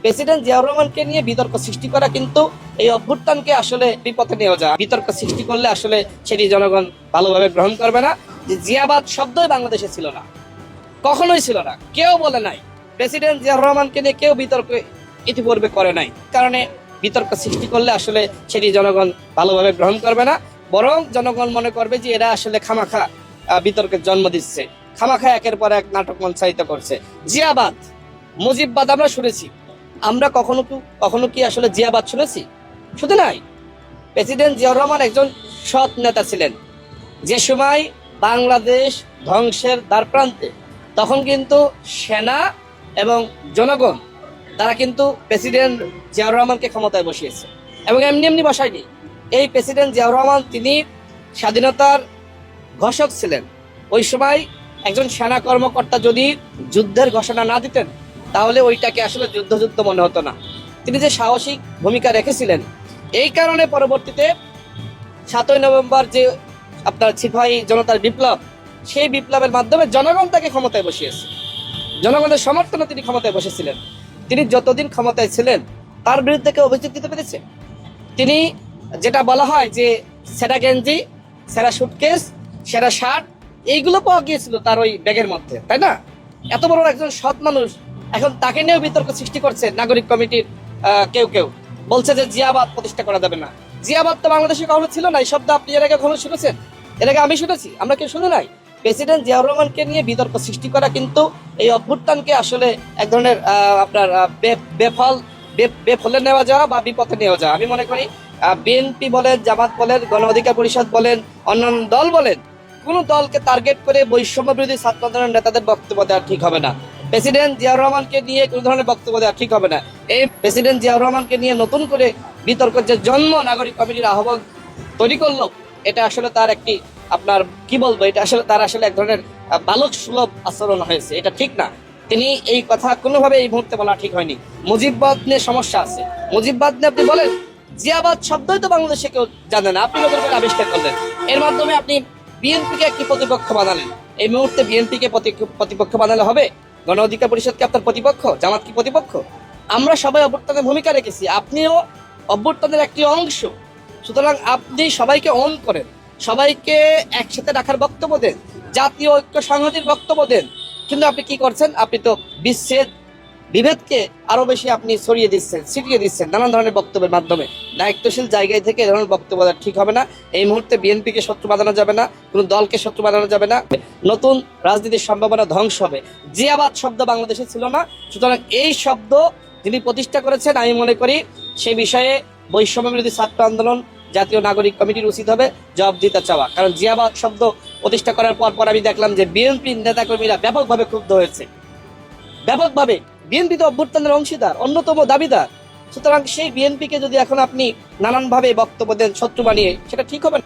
President Ziaur রহমানকে নিয়ে বিতর্ক সৃষ্টি করা কিন্তু এই অভ্যুত্থানকে আসলে বিপথে নিয়ে যাওয়া। বিতর্ক সৃষ্টি করলে আসলে সেটি জনগণ ভালোভাবে গ্রহণ করবে না। যে জিয়াবাদ শব্দই বাংলাদেশে ছিল না, কখনোই ছিল না, কেউ বলে নাই। প্রেসিডেন্ট জিয়াউর রহমানকে নিয়ে কেউ বিতর্ক ইতিপূর্বে করে নাই, কারণে বিতর্ক সৃষ্টি করলে আসলে সেটি জনগণ ভালোভাবে গ্রহণ করবে না। বরং জনগণ মনে করবে যে এরা আসলে খামাখা বিতর্কের জন্ম দিচ্ছে, খামাখা একের পর এক নাটক মঞ্চায়িত করছে। জিয়াবাদ, মুজিববাদ আমরা শুনেছি, আমরা কখনো কি আসলে জিয়াবাদ শুনেছি? শুধু নাই। প্রেসিডেন্ট জিয়াউর রহমান একজন সৎ নেতা ছিলেন। যে সময় বাংলাদেশ ধ্বংসের দ্বারপ্রান্তে, তখন কিন্তু সেনা এবং জনগণ তারা কিন্তু প্রেসিডেন্ট জিয়াউর রহমানকে ক্ষমতায় বসিয়েছে, এবং এমনি এমনি বসায়নি। এই প্রেসিডেন্ট জিয়াউর রহমান তিনি স্বাধীনতার ঘোষক ছিলেন। ওই সময় একজন সেনা কর্মকর্তা যদি যুদ্ধের ঘোষণা না দিতেন, তাহলে ওইটাকে আসলে যুদ্ধ মনে হতো না। তিনি যে সাহসিক ভূমিকা রেখেছিলেন, এই কারণে পরবর্তীতে 7ই নভেম্বর যে আপনার সিপাহী জনতার বিপ্লব, সেই বিপ্লবের মাধ্যমে জনগণ তাকে ক্ষমতায় বসিয়েছে। জনগণের সমর্থনে তিনি ক্ষমতায় বসেছিলেন। তিনি যতদিন ক্ষমতায় ছিলেন, তার বিরুদ্ধে কেউ অভিযোগ দিতে পেরেছে? তিনি যেটা বলা হয় যে সেরা গেঞ্জি, সেরা সুটকেস, সেরা শার্ট, এইগুলো পাওয়া গিয়েছিল তার ওই ব্যাগের মধ্যে, তাই না? এত বড় একজন সৎ মানুষ, এখন তাকে নিয়েও বিতর্ক সৃষ্টি করছে নাগরিক কমিটির কেউ বলছে যে জিয়াবাদ প্রতিষ্ঠা করা যাবে না। জিয়াবাদ তো বাংলাদেশে কখনো ছিল না। এই শব্দ আপনি এর আগে কখনো শুনেছেন? এর আগে আমি শুনেছি? আমরা কেউ শুনে নাই। প্রেসিডেন্ট জিয়াউর রহমানকে নিয়ে বিতর্ক সৃষ্টি করা কিন্তু এই অভ্যুত্থানকে আসলে এক ধরনের আপনার বেফলে নেওয়া যাওয়া বা বিপথে নেওয়া যাওয়া। আমি মনে করি বিএনপি বলেন, জামাত বলেন, গণ অধিকার পরিষদ বলেন, অন্যান্য দল বলেন, কোন দলকে টার্গেট করে বৈষম্য বিরোধী ছাত্র আন্দোলনের নেতাদের বক্তব্য দেওয়া ঠিক হবে না। প্রেসিডেন্ট জিয়াউর রহমানকে নিয়ে কোন ধরনের বক্তব্য দেওয়া ঠিক হবে না। এই প্রেসিডেন্ট জিয়াউর রহমানকে নিয়ে নতুন করে বিতর্কের যে জন্ম নাগরিক কমিটির আহ্বান তৈরি করলো, এটা আসলে তার একটি আপনার কি বলবো, এটা আসলে তার আসলে এক ধরনের বালক সুলভ আচরণ হয়েছে। এটা ঠিক না। তিনি এই কথা কোনোভাবে এই মুহূর্তে বলা ঠিক হয়নি। মুজিববাদ নিয়ে সমস্যা আছে। মুজিববাদ নিয়ে আপনি বলেন, জিয়াবাদ শব্দই তো বাংলাদেশে কেউ জানে না, আপনি নতুন করে আবিষ্কার করলেন। এর মাধ্যমে আপনি বিএনপিকে একটি প্রতিপক্ষ বানালেন। এই মুহূর্তে বিএনপিকে প্রতিপক্ষ বানালে হবে? গণ অধিকার পরিষদকে আপনার প্রতিপক্ষ? জামাত কি প্রতিপক্ষ? আমরা সবাই অভ্যুত্থানের ভূমিকা রেখেছি, আপনিও অভ্যুত্থানের একটি অংশ। সুতরাং আপনি সবাইকে অন করেন, সবাইকে একসাথে রাখার বক্তব্য দেন, জাতীয় ঐক্য সংহতির বক্তব্য দেন। কিন্তু আপনি কি করছেন? আপনি তো বিভেদকে আরো বেশি আপনি ছিটিয়ে দিচ্ছেন নানান ধরনের বক্তব্যের মাধ্যমে। দায়িত্বশীল জায়গায় থেকে এ ধরনের বক্তব্য ঠিক হবে না। এই মুহূর্তে বিএনপিকে শত্রু বানানো যাবে না, কোনো দলকে শত্রু বানানো যাবে না। নতুন রাজনীতির সম্ভাবনা ধ্বংস হবে। জিয়াবাদ শব্দ বাংলাদেশে ছিল না। সুতরাং এই শব্দ যিনি প্রতিষ্ঠা করেছেন, আমি মনে করি সে বিষয়ে বৈষম্য বিরোধী ছাত্র আন্দোলন, জাতীয় নাগরিক কমিটির উচিত হবে জবাবদিহিতা চাওয়া। কারণ জিয়াবাদ শব্দ প্রতিষ্ঠা করার পর আমি দেখলাম যে বিএনপির নেতাকর্মীরা ব্যাপকভাবে ক্ষুব্ধ হয়েছে, ব্যাপকভাবে। বিএনপি তো অভ্যুত্থানের অংশীদার, অন্যতম দাবিদার। সুতরাং সেই বিএনপিকে যদি এখন আপনি নানানভাবে বক্তব্য দেন শত্রু বানিয়ে, সেটা ঠিক হবে না।